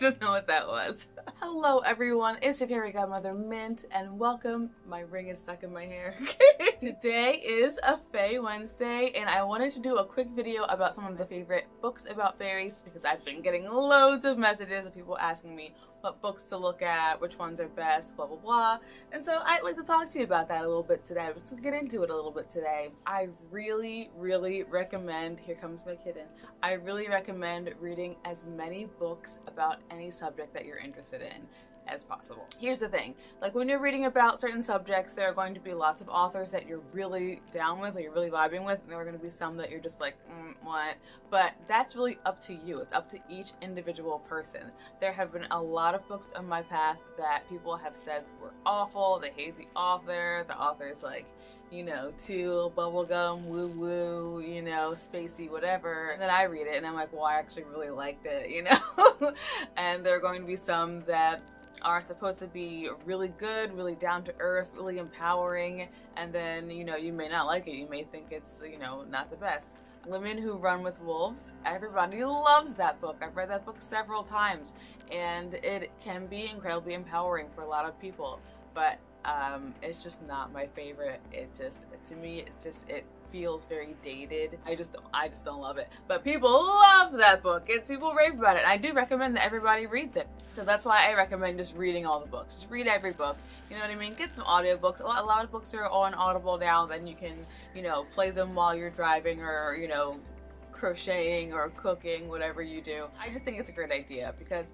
don't know what that was. Hello everyone, it's your fairy godmother Mint, and welcome. My ring is stuck in my hair. Today is a Fae Wednesday, and I wanted to do a quick video about some of the favorite books about fairies because I've been getting loads of messages of people asking me what books to look at, which ones are best, blah blah blah. And so I'd like to talk to you about that a little bit today. Let's get into it a little bit today. I really recommend, here comes my kitten, I really recommend reading as many books about any subject that you're interested in as possible. Here's the thing, like when you're reading about certain subjects, there are going to be lots of authors that you're really down with or you're really vibing with, and there are going to be some that you're just like, what? But that's really up to you. It's up to each individual person. There have been a lot of books on my path that people have said were awful, they hate the author's like, you know, too bubblegum, woo-woo, you know, spacey, whatever. And then I read it and I'm like, well, I actually really liked it, you know? And there are going to be some that are supposed to be really good, really down to earth, really empowering, and then, you know, you may not like it. You may think it's, you know, not the best. Women Who Run with Wolves, everybody loves that book. I've read that book several times, and it can be incredibly empowering for a lot of people, but it's just not my favorite. To me, it feels very dated. I just don't love it. But people love that book, and people rave about it. I do recommend that everybody reads it. So that's why I recommend just reading all the books. Just read every book. You know what I mean? Get some audiobooks. A lot of books are on Audible now. Then you can, you know, play them while you're driving or, you know, crocheting or cooking, whatever you do. I just think it's a great idea because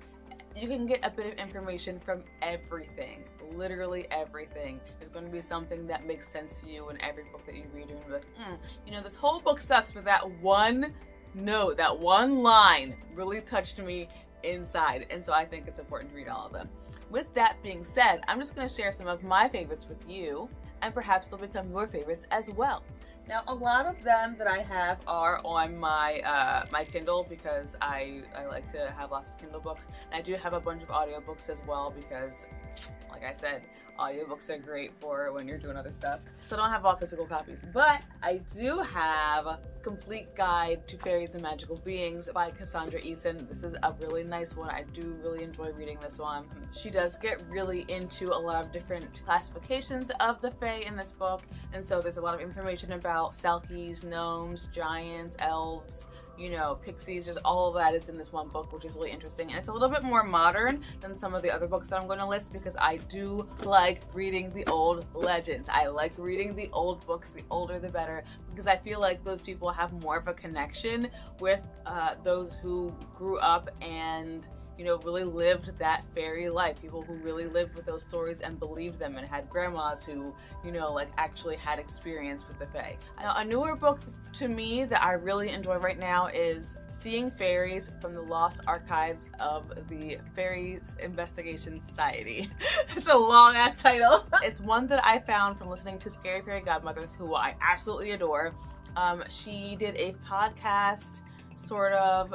you can get a bit of information from everything, literally everything. There's going to be something that makes sense to you in every book that you read. You're going to be like, you know, this whole book sucks, but that one note, that one line really touched me inside. And so I think it's important to read all of them. With that being said, I'm just going to share some of my favorites with you, and perhaps they'll become your favorites as well. Now, a lot of them that I have are on my my Kindle because I like to have lots of Kindle books. And I do have a bunch of audiobooks as well because, like I said, audiobooks are great for when you're doing other stuff. So I don't have all physical copies, but I do have Complete Guide to Fairies and Magical Beings by Cassandra Eason. This is a really nice one. I do really enjoy reading this one. She does get really into a lot of different classifications of the Fae in this book, and so there's a lot of information about Selkies, Gnomes, Giants, Elves, you know, Pixies. Just all of that is in this one book, which is really interesting. And it's a little bit more modern than some of the other books that I'm going to list because I do like reading the old legends. I like reading the old books, the older the better, because I feel like those people have more of a connection with those who grew up and, you know, really lived that fairy life. People who really lived with those stories and believed them and had grandmas who, you know, like actually had experience with the Fae. Now, a newer book to me that I really enjoy right now is Seeing Fairies from the Lost Archives of the Fairies Investigation Society. It's a long ass title. It's one that I found from listening to Scary Fairy Godmothers, who I absolutely adore. She did a podcast sort of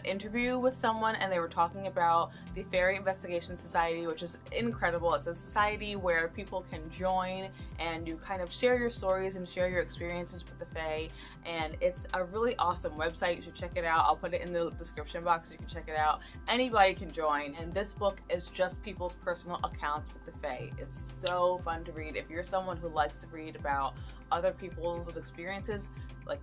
interview with someone, and they were talking about the Fairy Investigation Society, which is incredible. It's a society where people can join and you kind of share your stories and share your experiences with the Fae, and it's a really awesome website. You should check it out. I'll put it in the description box so you can check it out. Anybody can join, and this book is just people's personal accounts with the Fae. It's so fun to read. If you're someone who likes to read about other people's experiences, like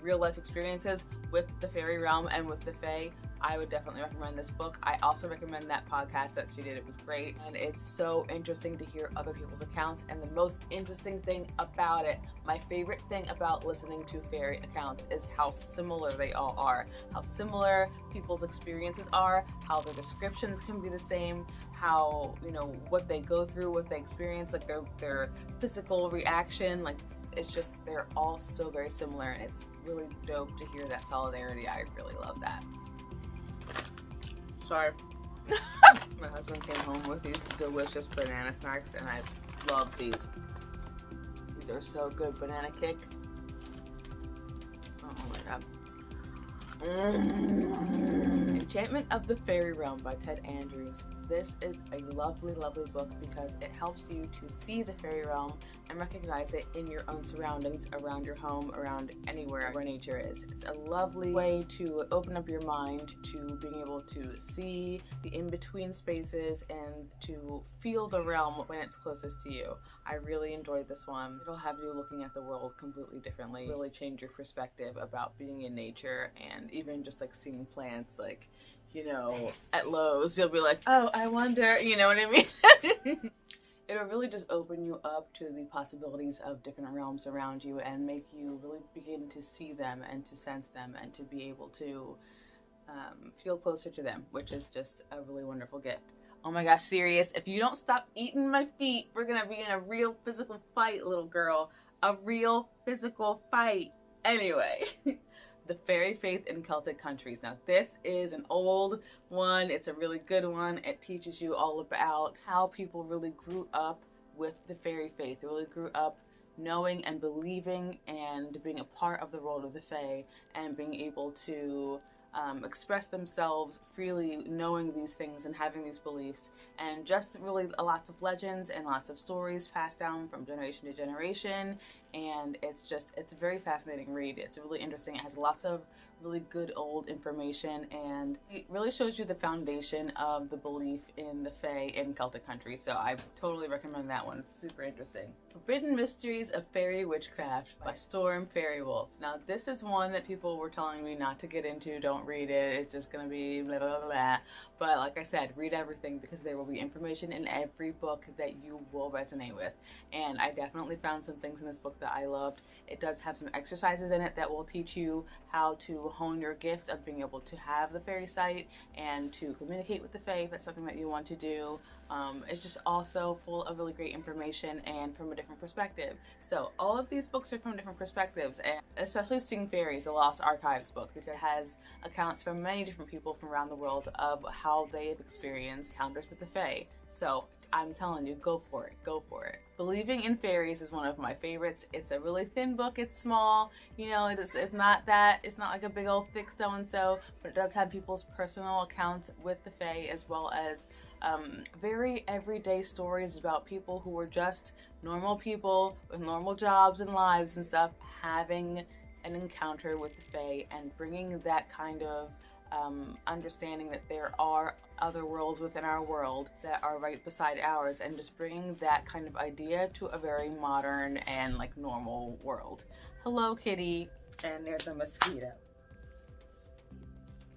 real life experiences with the fairy realm and with the Fae, I would definitely recommend this book. I also recommend that podcast that she did. It was great, and it's so interesting to hear other people's accounts. And the most interesting thing about it, my favorite thing about listening to fairy accounts, is how similar they all are, how similar people's experiences are, how their descriptions can be the same, how, you know, what they go through, what they experience, like their physical reaction, like it's just, they're all so very similar, and it's really dope to hear that solidarity. I really love that. Sorry. My husband came home with these delicious banana snacks, and I love these. These are so good. Banana kick. Oh my god. Enchantment of the Fairy Realm by Ted Andrews. this is a lovely, lovely book because it helps you to see the fairy realm and recognize it in your own surroundings, around your home, around anywhere where nature is. It's a lovely way to open up your mind to being able to see the in-between spaces and to feel the realm when it's closest to you. I really enjoyed this one. It'll have you looking at the world completely differently, really change your perspective about being in nature, and even just like seeing plants, like, you know, at Lowe's, you'll be like, oh, I wonder, you know what I mean? It'll really just open you up to the possibilities of different realms around you and make you really begin to see them and to sense them and to be able to feel closer to them, which is just a really wonderful gift. Oh my gosh, serious, if you don't stop eating my feet, we're gonna be in a real physical fight, little girl. A real physical fight. Anyway. The Fairy Faith in Celtic Countries. Now this is an old one. It's a really good one. It teaches you all about how people really grew up with the fairy faith. They really grew up knowing and believing and being a part of the world of the Fae and being able to express themselves freely, knowing these things and having these beliefs, and just really lots of legends and lots of stories passed down from generation to generation. And it's a very fascinating read. It's really interesting. It has lots of really good old information, and it really shows you the foundation of the belief in the Fae in Celtic countries. So I totally recommend that one. It's super interesting. Forbidden Mysteries of Fairy Witchcraft by Storm Fairy Wolf. Now this is one that people were telling me not to get into. Don't read it. It's just gonna be blah blah blah. But like I said, read everything because there will be information in every book that you will resonate with. And I definitely found some things in this book that I loved. It does have some exercises in it that will teach you how to hone your gift of being able to have the fairy sight and to communicate with the Fae if that's something that you want to do. It's just also full of really great information and from a different perspective. So all of these books are from different perspectives, and especially Seeing Fairies, the Lost Archives book, because it has accounts from many different people from around the world of how they have experienced encounters with the Fae. So I'm telling you, go for it, go for it. Believing in Fairies is one of my favorites. It's a really thin book, it's small, you know, it's not like a big old thick so-and-so, but it does have people's personal accounts with the Fae, as well as very everyday stories about people who were just normal people with normal jobs and lives and stuff, having an encounter with the Fae and bringing that kind of understanding that there are other worlds within our world that are right beside ours, and just bringing that kind of idea to a very modern and like normal world. Hello, kitty. And there's a mosquito.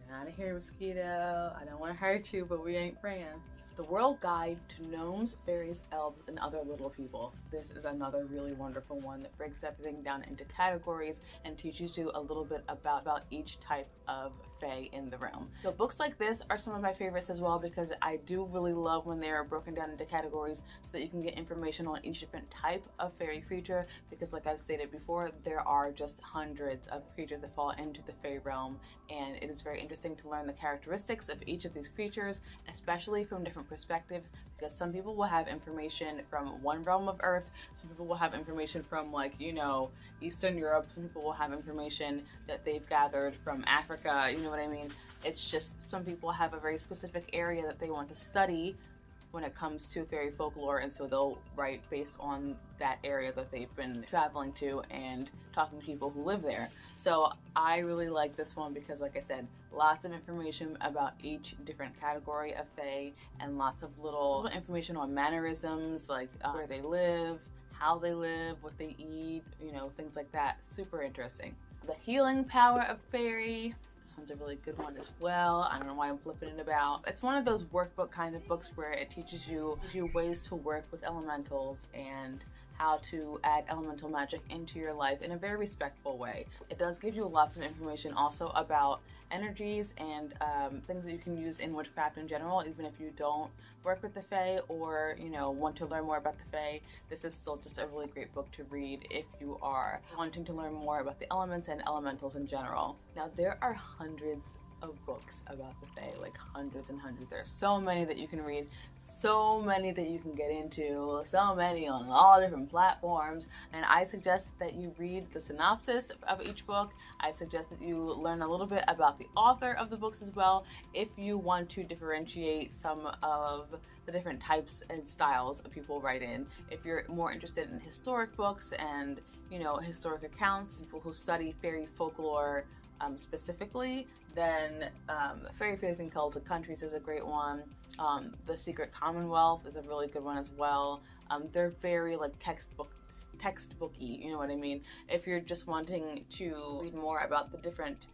Get out of here, mosquito. I don't want to hurt you, but we ain't friends. The World Guide to Gnomes, Fairies, Elves, and Other Little People. This is another really wonderful one that breaks everything down into categories and teaches you a little bit about each type of Fae in the realm. So books like this are some of my favorites as well, because I do really love when they're broken down into categories so that you can get information on each different type of fairy creature, because like I've stated before, there are just hundreds of creatures that fall into the Fae realm, and it is very interesting to learn the characteristics of each of these creatures, especially from different perspectives, because some people will have information from one realm of Earth, some people will have information from, like, you know, Eastern Europe, some people will have information that they've gathered from Africa, you know what I mean? It's just some people have a very specific area that they want to study when it comes to fairy folklore, and so they'll write based on that area that they've been traveling to and talking to people who live there. So I really like this one because, like I said, lots of information about each different category of Fae, and lots of little information on mannerisms, like where they live, how they live, what they eat, you know, things like that. Super interesting. The Healing Power of Fae. This one's a really good one as well. I don't know why I'm flipping it about. It's one of those workbook kind of books where it teaches you ways to work with elementals and how to add elemental magic into your life in a very respectful way. It does give you lots of information also about energies and things that you can use in witchcraft in general, even if you don't work with the Fae or, you know, want to learn more about the Fae. This is still just a really great book to read if you are wanting to learn more about the elements and elementals in general. Now there are hundreds of books about the Fae, like hundreds and hundreds. There are so many that you can read, so many that you can get into, so many on all different platforms, and I suggest that you read the synopsis of each book. I suggest that you learn a little bit about the author of the books as well, if you want to differentiate some of the different types and styles of people write in. If you're more interested in historic books and, you know, historic accounts, people who study fairy folklore specifically, then Fairy Faith in Celtic Countries is a great one. The Secret Commonwealth is a really good one as well. They're very like textbooky, you know what I mean? If you're just wanting to read more about the different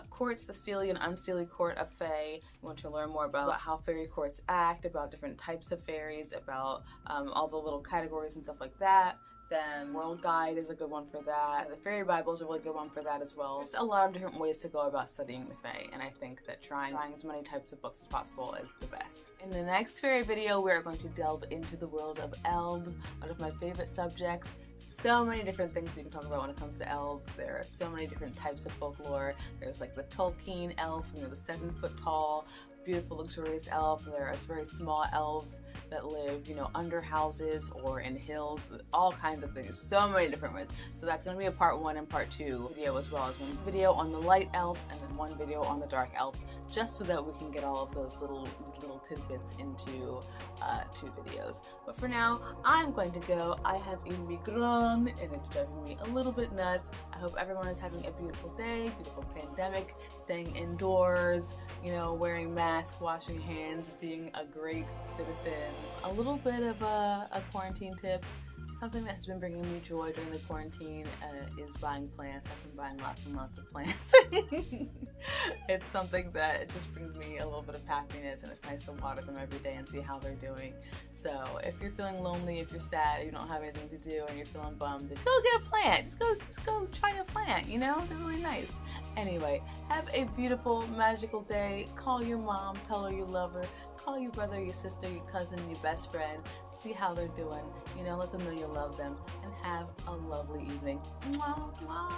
courts, the steely and unsteely court of Fae, you want to learn more about how fairy courts act, about different types of fairies, about all the little categories and stuff like that, then World Guide is a good one for that. The Fairy Bible is a really good one for that as well. There's a lot of different ways to go about studying the Fae, and I think that trying as many types of books as possible is the best. In the next fairy video, we are going to delve into the world of elves, one of my favorite subjects. So many different things you can talk about when it comes to elves. There are so many different types of folklore. There's like the Tolkien elf, you know, the 7-foot tall, beautiful, luxurious elf. There are very small elves that live, you know, under houses or in hills, all kinds of things, so many different ways. So that's going to be a part 1 and part 2 video, as well as one video on the light elf and then one video on the dark elf, just so that we can get all of those little tidbits into 2 videos. But for now, I'm going to go. I have a migraine and it's driving me a little bit nuts. I hope everyone is having a beautiful day, beautiful pandemic, staying indoors, you know, wearing masks, washing hands, being a great citizen. A little bit of a quarantine tip. Something that has been bringing me joy during the quarantine is buying plants. I've been buying lots and lots of plants. It's something that just brings me a little bit of happiness, and it's nice to water them every day and see how they're doing. So if you're feeling lonely, if you're sad, you don't have anything to do, and you're feeling bummed, go get a plant. Just go try a plant, you know? They're really nice. Anyway, have a beautiful, magical day. Call your mom, tell her you love her. Call your brother, your sister, your cousin, your best friend. See how they're doing. You know, let them know you love them. And have a lovely evening. Mwah, mwah.